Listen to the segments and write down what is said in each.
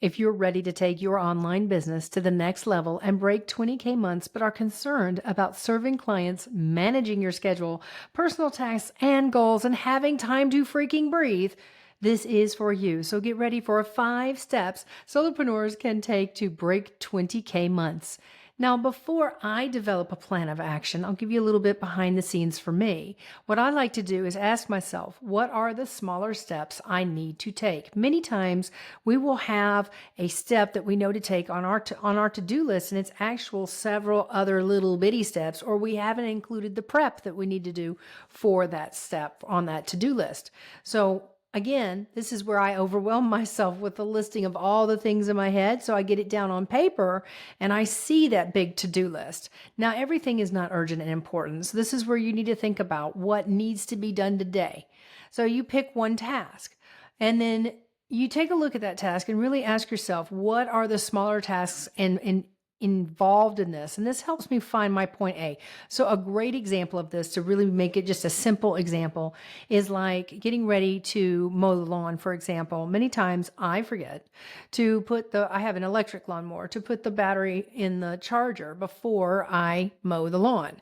If you're ready to take your online business to the next level and break 20K months, but are concerned about serving clients, managing your schedule, personal tasks and goals, and having time to freaking breathe, this is for you. So get ready for 5 steps solopreneurs can take to break 20K months. Now, before I develop a plan of action, I'll give you a little bit behind the scenes for me. What I like to do is ask myself, what are the smaller steps I need to take? Many times we will have a step that we know to take on our to-do list, and it's actual several other little bitty steps, or we haven't included the prep that we need to do for that step on that to-do list. So again, this is where I overwhelm myself with the listing of all the things in my head. So I get it down on paper and I see that big to-do list. Now, everything is not urgent and important. So this is where you need to think about what needs to be done today. So you pick one task and then you take a look at that task and really ask yourself, what are the smaller tasks and involved in this? And this helps me find my point A. So a great example of this, to really make it just a simple example, is like getting ready to mow the lawn, for example. Many times I forget to I have an electric lawnmower, to put the battery in the charger before I mow the lawn.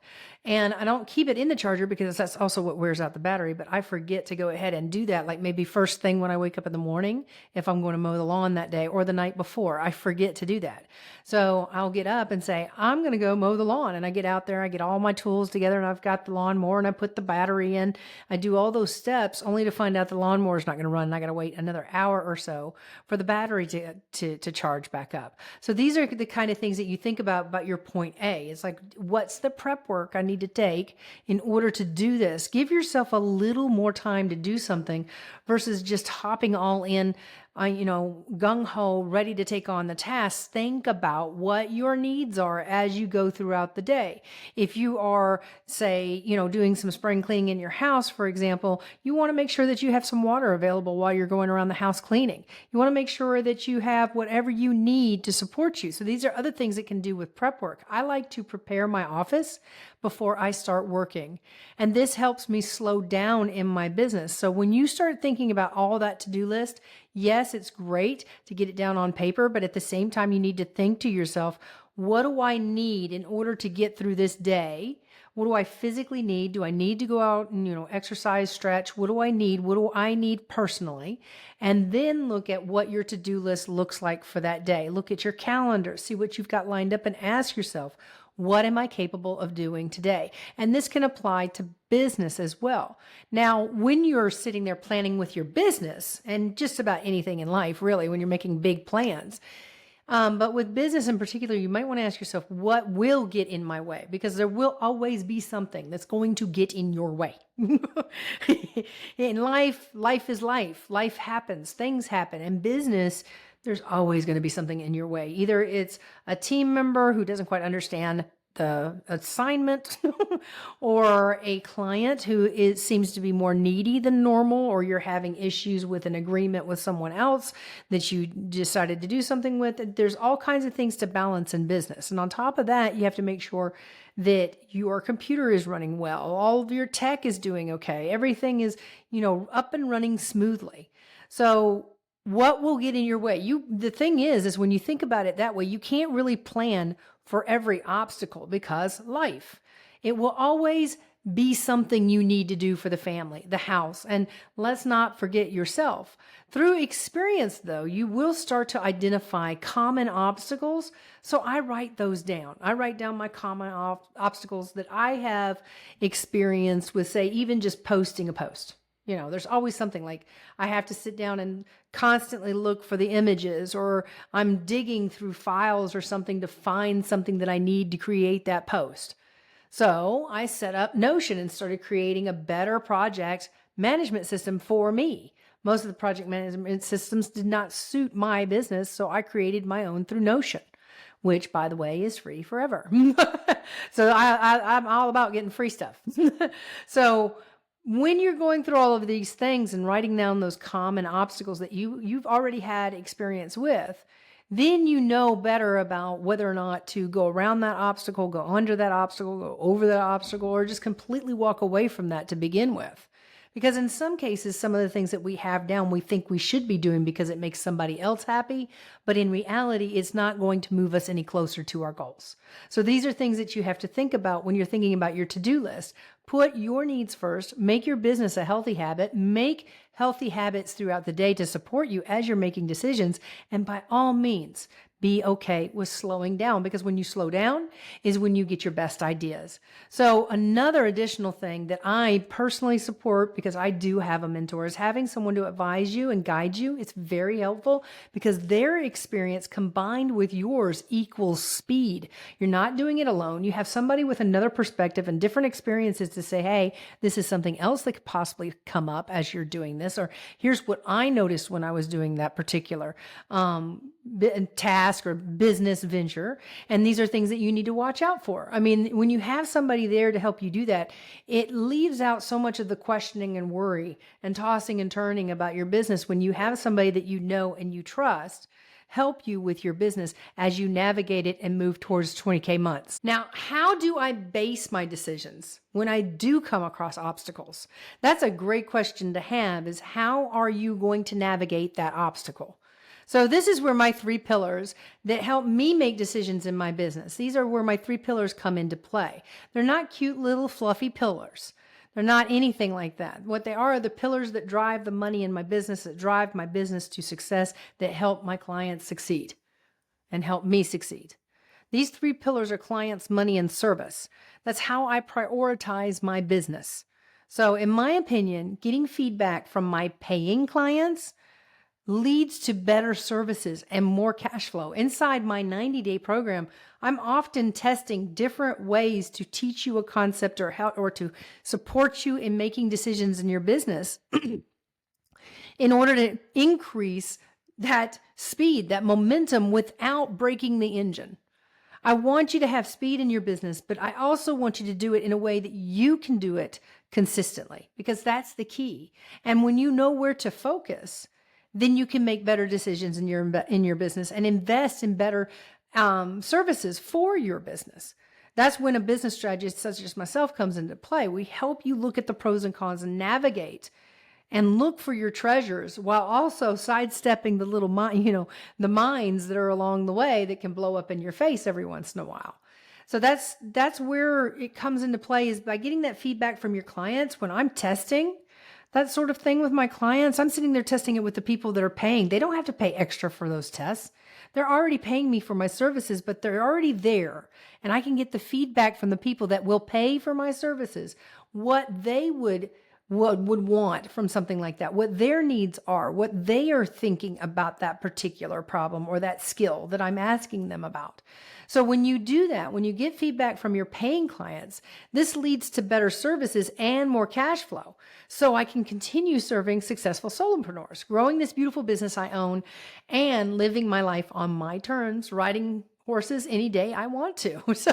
And I don't keep it in the charger because that's also what wears out the battery, but I forget to go ahead and do that. Like maybe first thing when I wake up in the morning, if I'm going to mow the lawn that day, or the night before, I forget to do that. So I'll get up and say, I'm going to go mow the lawn. And I get out there, I get all my tools together, and I've got the lawnmower and I put the battery in. I do all those steps only to find out the lawnmower is not going to run. And I got to wait another hour or so for the battery to charge back up. So these are the kind of things that you think about your point A. It's like, what's the prep work I need to take in order to do this? Give yourself a little more time to do something versus just hopping all in, gung-ho, ready to take on the task. Think about what your needs are as you go throughout the day. If you are, say, doing some spring cleaning in your house, for example, you want to make sure that you have some water available while you're going around the house cleaning. You want to make sure that you have whatever you need to support you. So these are other things that can do with prep work. I like to prepare my office before I start working. And this helps me slow down in my business. So when you start thinking about all that to-do list, yes, it's great to get it down on paper, but at the same time, you need to think to yourself, what do I need in order to get through this day? What do I physically need? Do I need to go out and, exercise, stretch? What do I need? What do I need personally? And then look at what your to-do list looks like for that day. Look at your calendar, see what you've got lined up, and ask yourself, what am I capable of doing today? And this can apply to business as well. Now, when you're sitting there planning with your business, and just about anything in life, really, when you're making big plans, but with business in particular, you might want to ask yourself, what will get in my way? Because there will always be something that's going to get in your way. In life is life. Life happens. Things happen. In business, there's always going to be something in your way. Either it's a team member who doesn't quite understand the assignment or a client who seems to be more needy than normal, or you're having issues with an agreement with someone else that you decided to do something with. There's all kinds of things to balance in business. And on top of that, you have to make sure that your computer is running well. All of your tech is doing okay. Everything is, up and running smoothly. So what will get in your way? The thing is when you think about it that way, you can't really plan for every obstacle, because it will always be something you need to do for the family, the house. And let's not forget yourself. Through experience, though, you will start to identify common obstacles. So I write those down. I write down my common obstacles that I have experienced with, say, even just posting a post. There's always something like I have to sit down and constantly look for the images, or I'm digging through files or something to find something that I need to create that post. So I set up Notion and started creating a better project management system for me. Most of the project management systems did not suit my business, so I created my own through Notion, which, by the way, is free forever. So I'm all about getting free stuff. So when you're going through all of these things and writing down those common obstacles that you've already had experience with, then you know better about whether or not to go around that obstacle, go under that obstacle, go over that obstacle, or just completely walk away from that to begin with. Because in some cases, some of the things that we have down, we think we should be doing because it makes somebody else happy. But in reality, it's not going to move us any closer to our goals. So these are things that you have to think about when you're thinking about your to-do list. Put your needs first, make your business a healthy habit, make healthy habits throughout the day to support you as you're making decisions. And by all means, be okay with slowing down, because when you slow down is when you get your best ideas. So another additional thing that I personally support, because I do have a mentor, is having someone to advise you and guide you. It's very helpful because their experience combined with yours equals speed. You're not doing it alone. You have somebody with another perspective and different experiences to say, hey, this is something else that could possibly come up as you're doing this, or here's what I noticed when I was doing that particular task or business venture. And these are things that you need to watch out for. I mean, when you have somebody there to help you do that, it leaves out so much of the questioning and worry and tossing and turning about your business when you have somebody that you know and you trust help you with your business as you navigate it and move towards 20K months. Now, how do I base my decisions when I do come across obstacles? That's a great question to have, is how are you going to navigate that obstacle? So this is where my 3 pillars that help me make decisions in my business. These are where my 3 pillars come into play. They're not cute little fluffy pillars. They're not anything like that. What they are the pillars that drive the money in my business, that drive my business to success, that help my clients succeed and help me succeed. These 3 pillars are clients, money, and service. That's how I prioritize my business. So in my opinion, getting feedback from my paying clients leads to better services and more cash flow. Inside my 90-day program, I'm often testing different ways to teach you a concept or to support you in making decisions in your business in order to increase that speed, that momentum without breaking the engine. I want you to have speed in your business, but I also want you to do it in a way that you can do it consistently, because that's the key. And when you know where to focus, then you can make better decisions in your business and invest in better services for your business. That's when a business strategist such as myself comes into play. We help you look at the pros and cons and navigate and look for your treasures while also sidestepping the little the mines that are along the way that can blow up in your face every once in a while. So that's where it comes into play, is by getting that feedback from your clients. When I'm testing that sort of thing with my clients, I'm sitting there testing it with the people that are paying. They don't have to pay extra for those tests. They're already paying me for my services, but they're already there. And I can get the feedback from the people that will pay for my services, what they would want from something like that, what their needs are, what they are thinking about that particular problem or that skill that I'm asking them about. So when you do that, when you get feedback from your paying clients, this leads to better services and more cash flow. So I can continue serving successful solopreneurs, growing this beautiful business I own, and living my life on my terms, riding horses any day I want to. So,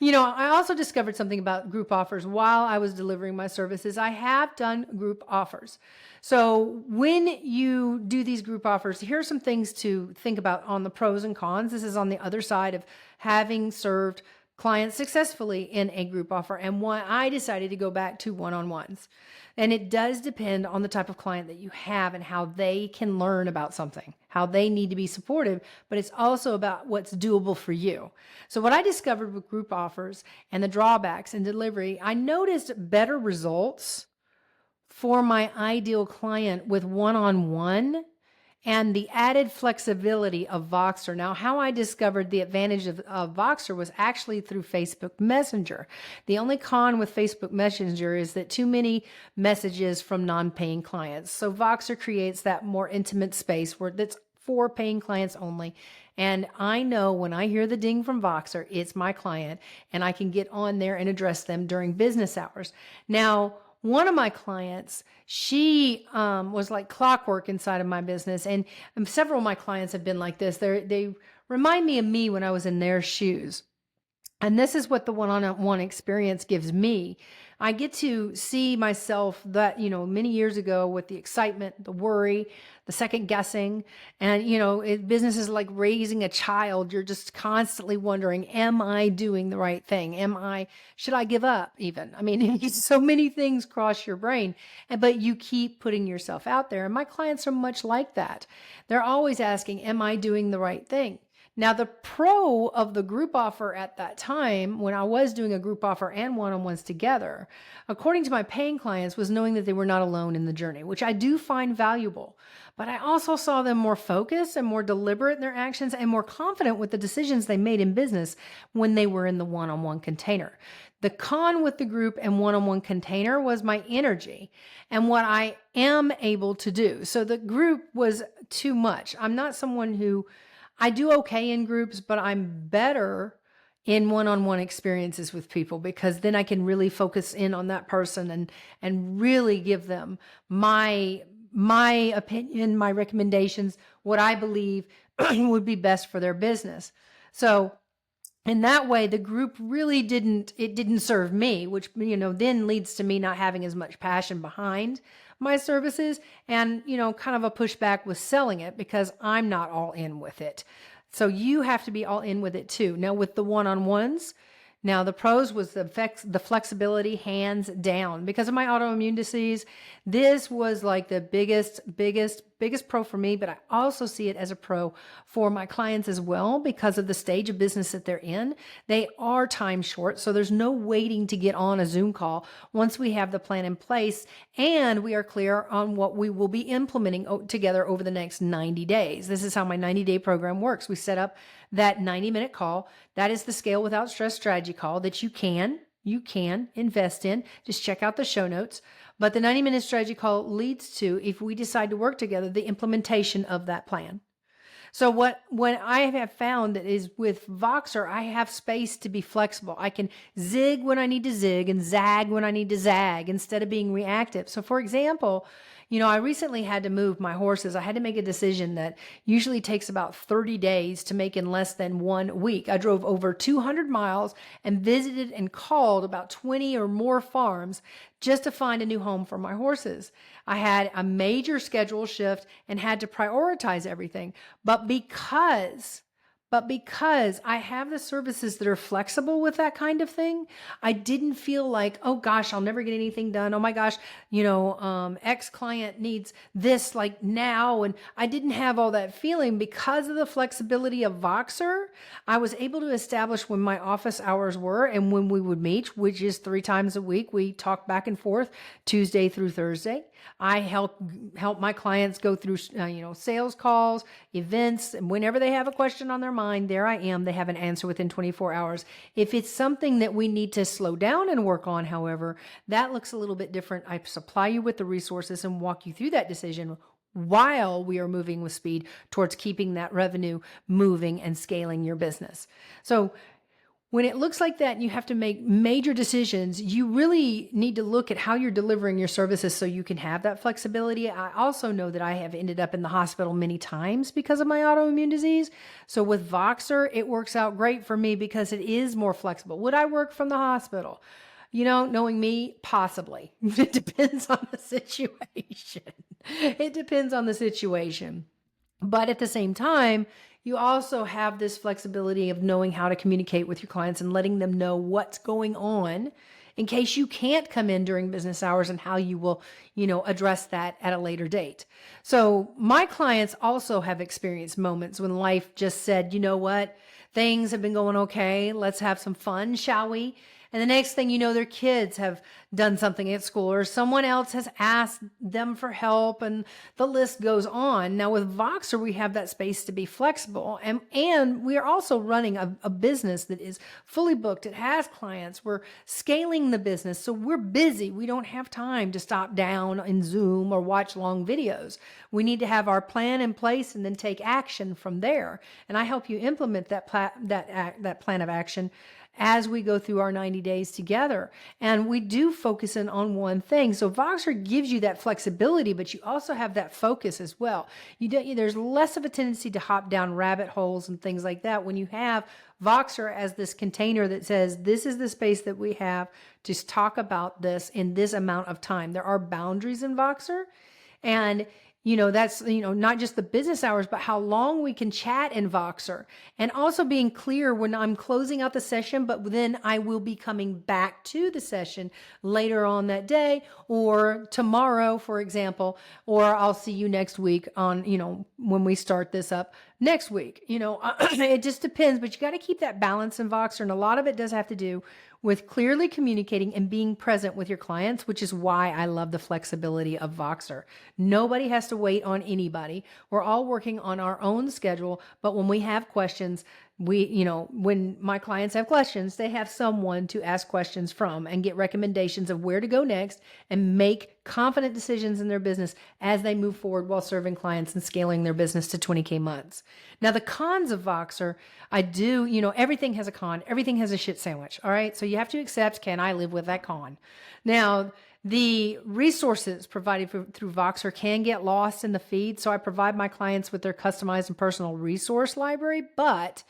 I also discovered something about group offers while I was delivering my services. I have done group offers. So when you do these group offers, here are some things to think about on the pros and cons. This is on the other side of having served clients successfully in a group offer and why I decided to go back to one-on-ones. And it does depend on the type of client that you have and how they can learn about something, how they need to be supportive, but it's also about what's doable for you. So what I discovered with group offers and the drawbacks in delivery, I noticed better results for my ideal client with one-on-one and the added flexibility of Voxer. Now, how I discovered the advantage of Voxer was actually through Facebook Messenger. The only con with Facebook Messenger is that too many messages from non-paying clients. So Voxer creates that more intimate space where that's for paying clients only. And I know when I hear the ding from Voxer, it's my client, and I can get on there and address them during business hours. Now, one of my clients, she was like clockwork inside of my business. And several of my clients have been like this. They remind me of me when I was in their shoes. And this is what the one-on-one experience gives me. I get to see myself that, many years ago with the excitement, the worry, the second guessing, and, business is like raising a child. You're just constantly wondering, am I doing the right thing? Should I give up even? I mean, so many things cross your brain, but you keep putting yourself out there. And my clients are much like that. They're always asking, am I doing the right thing? Now, the pro of the group offer at that time, when I was doing a group offer and one-on-ones together, according to my paying clients, was knowing that they were not alone in the journey, which I do find valuable. But I also saw them more focused and more deliberate in their actions and more confident with the decisions they made in business when they were in the one-on-one container. The con with the group and one-on-one container was my energy and what I am able to do. So the group was too much. I'm not someone who I do okay in groups, but I'm better in one-on-one experiences with people because then I can really focus in on that person and really give them my opinion, my recommendations, what I believe would be best for their business. So in that way, the group really didn't serve me, which, then leads to me not having as much passion behind my services and, kind of a pushback with selling it because I'm not all in with it. So you have to be all in with it too. Now with the one-on-ones, now the pros was the flexibility hands down. Because of my autoimmune disease, this was like the biggest pro for me, but I also see it as a pro for my clients as well because of the stage of business that they're in. They are time short, so there's no waiting to get on a Zoom call once we have the plan in place and we are clear on what we will be implementing together over the next 90 days. This is how my 90-day program works. We set up that 90-minute call. That is the Scale Without Stress strategy call that you can invest in. Just check out the show notes. But the 90-minute strategy call leads to, if we decide to work together, the implementation of that plan. So what I have found that is with Voxer, I have space to be flexible. I can zig when I need to zig and zag when I need to zag instead of being reactive. So for example, I recently had to move my horses. I had to make a decision that usually takes about 30 days to make in less than 1 week. I drove over 200 miles and visited and called about 20 or more farms just to find a new home for my horses. I had a major schedule shift and had to prioritize everything. But because I have the services that are flexible with that kind of thing, I didn't feel like, oh gosh, I'll never get anything done. Oh my gosh, X client needs this like now. And I didn't have all that feeling because of the flexibility of Voxer. I was able to establish when my office hours were and when we would meet, which is 3 times a week. We talk back and forth Tuesday through Thursday. I help my clients go through, sales calls, events, and whenever they have a question on their mind, there I am. They have an answer within 24 hours. If it's something that we need to slow down and work on, however, that looks a little bit different. I supply you with the resources and walk you through that decision while we are moving with speed towards keeping that revenue moving and scaling your business. So when it looks like that and you have to make major decisions, you really need to look at how you're delivering your services so you can have that flexibility. I also know that I have ended up in the hospital many times because of my autoimmune disease. So with Voxer, it works out great for me because it is more flexible. Would I work from the hospital? Knowing me, possibly. It depends on the situation. It depends on the situation. But at the same time, you also have this flexibility of knowing how to communicate with your clients and letting them know what's going on in case you can't come in during business hours and how you will, address that at a later date. So my clients also have experienced moments when life just said, you know what, things have been going okay. Let's have some fun, shall we? And the next thing you know, their kids have done something at school or someone else has asked them for help and the list goes on. Now with Voxer, we have that space to be flexible and we are also running a business that is fully booked. It has clients. We're scaling the business. So we're busy. We don't have time to stop down in Zoom or watch long videos. We need to have our plan in place and then take action from there. And I help you implement that plan of action as we go through our 90 days together. And we do focus in on one thing. So Voxer gives you that flexibility, but you also have that focus as well. There's less of a tendency to hop down rabbit holes and things like that when you have Voxer as this container that says, this is the space that we have to talk about this in this amount of time. There are boundaries in Voxer. And that's, not just the business hours, but how long we can chat in Voxer, and also being clear when I'm closing out the session, but then I will be coming back to the session later on that day or tomorrow, for example, or I'll see you next week on, when we start this up next week. It just depends, but you got to keep that balance in Voxer. And a lot of it does have to do with clearly communicating and being present with your clients, which is why I love the flexibility of Voxer. Nobody has to wait on anybody. We're all working on our own schedule, but when we have questions, when my clients have questions, they have someone to ask questions from and get recommendations of where to go next and make confident decisions in their business as they move forward while serving clients and scaling their business to 20K months. Now, the cons of Voxer, everything has a con, everything has a shit sandwich. All right. So you have to accept, can I live with that con? Now, the resources provided through Voxer can get lost in the feed. So I provide my clients with their customized and personal resource library, but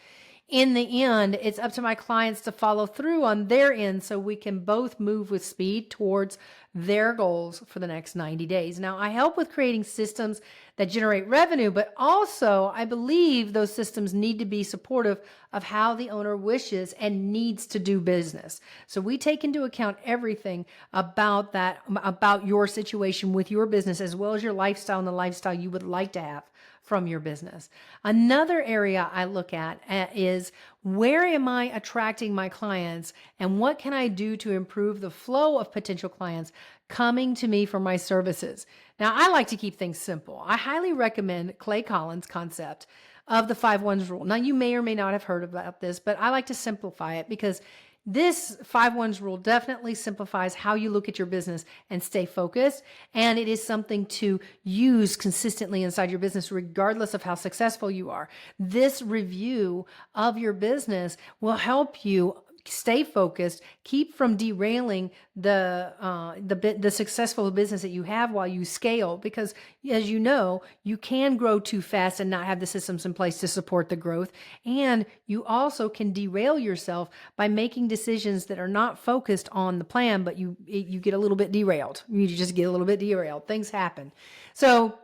in the end, it's up to my clients to follow through on their end so we can both move with speed towards their goals for the next 90 days. Now, I help with creating systems that generate revenue, but also I believe those systems need to be supportive of how the owner wishes and needs to do business. So we take into account everything about that, about your situation with your business, as well as your lifestyle and the lifestyle you would like to have from your business. Another area I look at is, where am I attracting my clients and what can I do to improve the flow of potential clients coming to me for my services? Now, I like to keep things simple. I highly recommend Clay Collins' concept of the 5-1s rule. Now, you may or may not have heard about this, but I like to simplify it because this 5-1s rule definitely simplifies how you look at your business and stay focused. And it is something to use consistently inside your business, regardless of how successful you are. This review of your business will help you stay focused, keep from derailing the successful business that you have while you scale, because as you know, you can grow too fast and not have the systems in place to support the growth. And you also can derail yourself by making decisions that are not focused on the plan, but you get a little bit derailed. You just get a little bit derailed. Things happen. So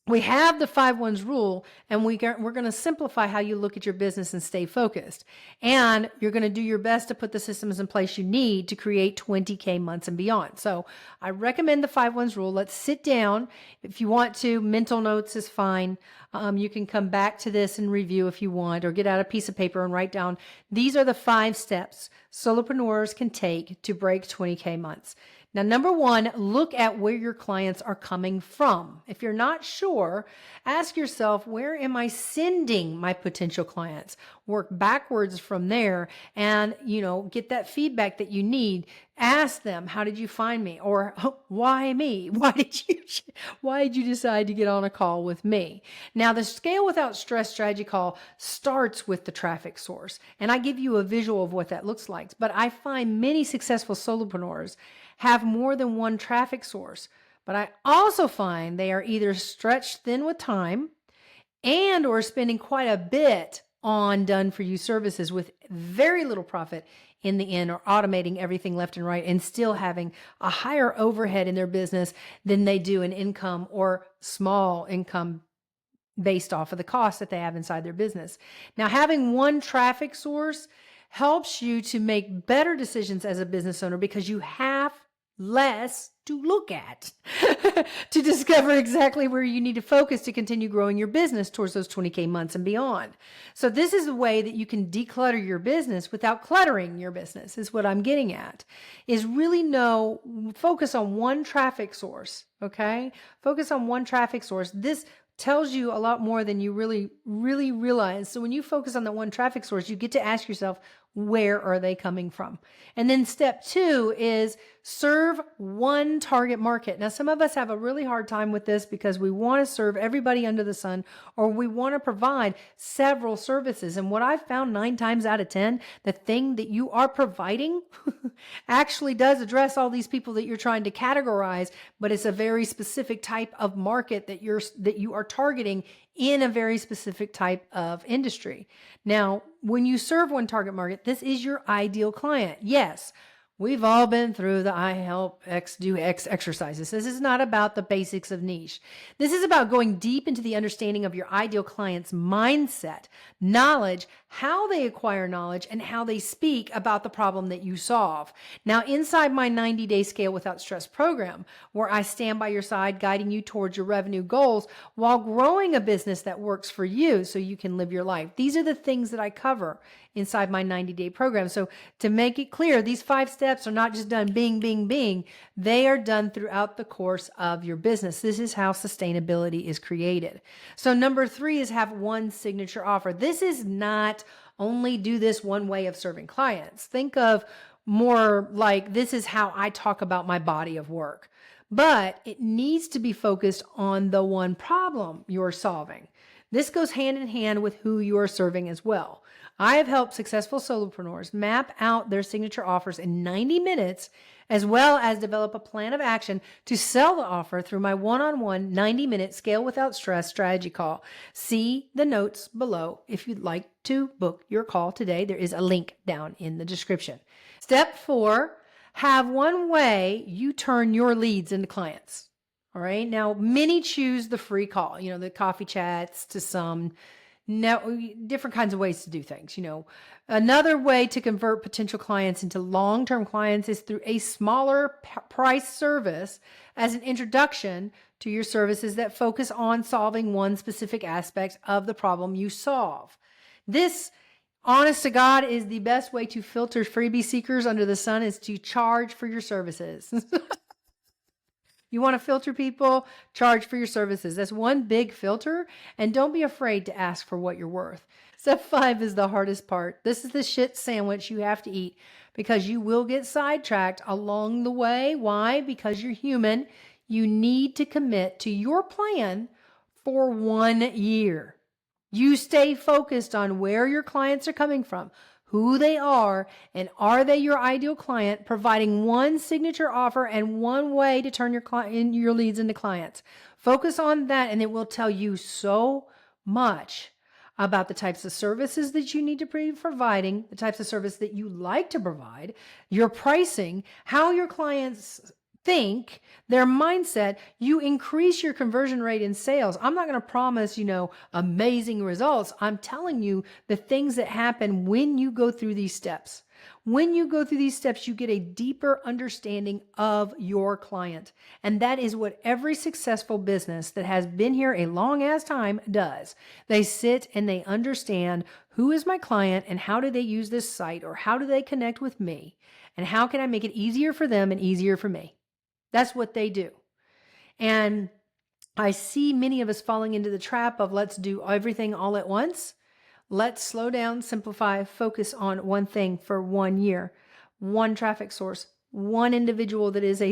we have the 5-1s rule, and we're going to simplify how you look at your business and stay focused. And you're going to do your best to put the systems in place you need to create 20K months and beyond. So I recommend the 5-1s rule. Let's sit down. If you want to, mental notes is fine. You can come back to this and review if you want, or get out a piece of paper and write down. These are the 5 steps solopreneurs can take to break 20K months. Now, number 1, look at where your clients are coming from. If you're not sure, ask yourself, where am I sending my potential clients? Work backwards from there and, get that feedback that you need. Ask them, how did you find me? Or why me? Why did you decide to get on a call with me? Now, the Scale Without Stress strategy call starts with the traffic source. And I give you a visual of what that looks like. But I find many successful solopreneurs have more than one traffic source. But I also find they are either stretched thin with time and or spending quite a bit on done-for-you services with very little profit in the end, or automating everything left and right and still having a higher overhead in their business than they do in income or small income based off of the cost that they have inside their business. Now, having one traffic source helps you to make better decisions as a business owner because you have less to look at to discover exactly where you need to focus to continue growing your business towards those 20K months and beyond. So this is a way that you can declutter your business without cluttering your business, is what I'm getting at, is really focus on one traffic source. Okay. Focus on one traffic source. This tells you a lot more than you really realize. So when you focus on that one traffic source, you get to ask yourself, where are they coming from? And then step 2 is serve one target market. Now, some of us have a really hard time with this because we want to serve everybody under the sun, or we want to provide several services. And what I've found 9 times out of 10, the thing that you are providing actually does address all these people that you're trying to categorize, but it's a very specific type of market that you are targeting in a very specific type of industry. Now, when you serve one target market, this is your ideal client. Yes, we've all been through the I help X do X exercises. This is not about the basics of niche. This is about going deep into the understanding of your ideal client's mindset, knowledge, how they acquire knowledge, and how they speak about the problem that you solve. Now, inside my 90-day Scale Without Stress program, where I stand by your side, guiding you towards your revenue goals while growing a business that works for you so you can live your life. These are the things that I cover inside my 90-day program. So to make it clear, these 5 steps are not just done bing, bing, bing. They are done throughout the course of your business. This is how sustainability is created. So number 3 is have one signature offer. This is not only do this one way of serving clients. Think of more like this is how I talk about my body of work. But it needs to be focused on the one problem you're solving. This goes hand in hand with who you are serving as well. I have helped successful solopreneurs map out their signature offers in 90 minutes, as well as develop a plan of action to sell the offer through my one-on-one 90-minute Scale Without Stress strategy call. See the notes below if you'd like to book your call today. There is a link down in the description. Step 4, have one way you turn your leads into clients. All right. Now, many choose the free call, the coffee chats to some different kinds of ways to do things. Another way to convert potential clients into long-term clients is through a smaller price service as an introduction to your services that focus on solving one specific aspect of the problem you solve. This, honest to God, is the best way to filter freebie seekers under the sun, is to charge for your services. You want to filter people, charge for your services. That's one big filter, and don't be afraid to ask for what you're worth. Step 5 is the hardest part. This is the shit sandwich you have to eat because you will get sidetracked along the way. Why? Because you're human. You need to commit to your plan for 1 year. You stay focused on where your clients are coming from, who they are, and are they your ideal client, providing one signature offer and one way to turn your leads into clients. Focus on that, and it will tell you so much about the types of services that you need to be providing, the types of service that you like to provide, your pricing, how your clients think, their mindset. You increase your conversion rate in sales. I'm not going to promise, amazing results. I'm telling you the things that happen when you go through these steps. When you go through these steps, you get a deeper understanding of your client. And that is what every successful business that has been here a long ass time does. They sit and they understand, who is my client and how do they use this site, or how do they connect with me, and how can I make it easier for them and easier for me? That's what they do. And I see many of us falling into the trap of let's do everything all at once. Let's slow down, simplify, focus on one thing for 1 year, one traffic source, one individual that is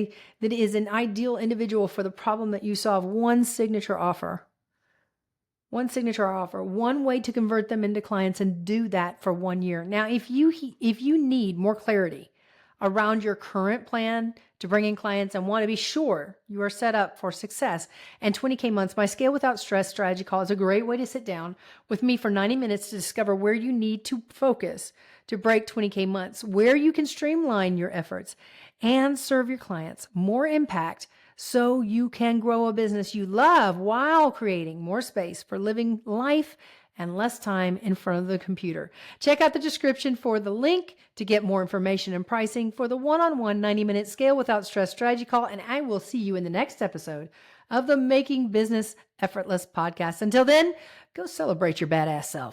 an ideal individual for the problem that you solve, one signature offer. One signature offer, one way to convert them into clients, and do that for 1 year. Now, if you need more clarity around your current plan to bring in clients and want to be sure you are set up for success and 20K months, my Scale Without Stress strategy call is a great way to sit down with me for 90 minutes to discover where you need to focus to break 20K months, where you can streamline your efforts and serve your clients more impact so you can grow a business you love while creating more space for living life and less time in front of the computer. Check out the description for the link to get more information and pricing for the one-on-one 90-minute Scale Without Stress strategy call. And I will see you in the next episode of the Making Business Effortless podcast. Until then, go celebrate your badass self.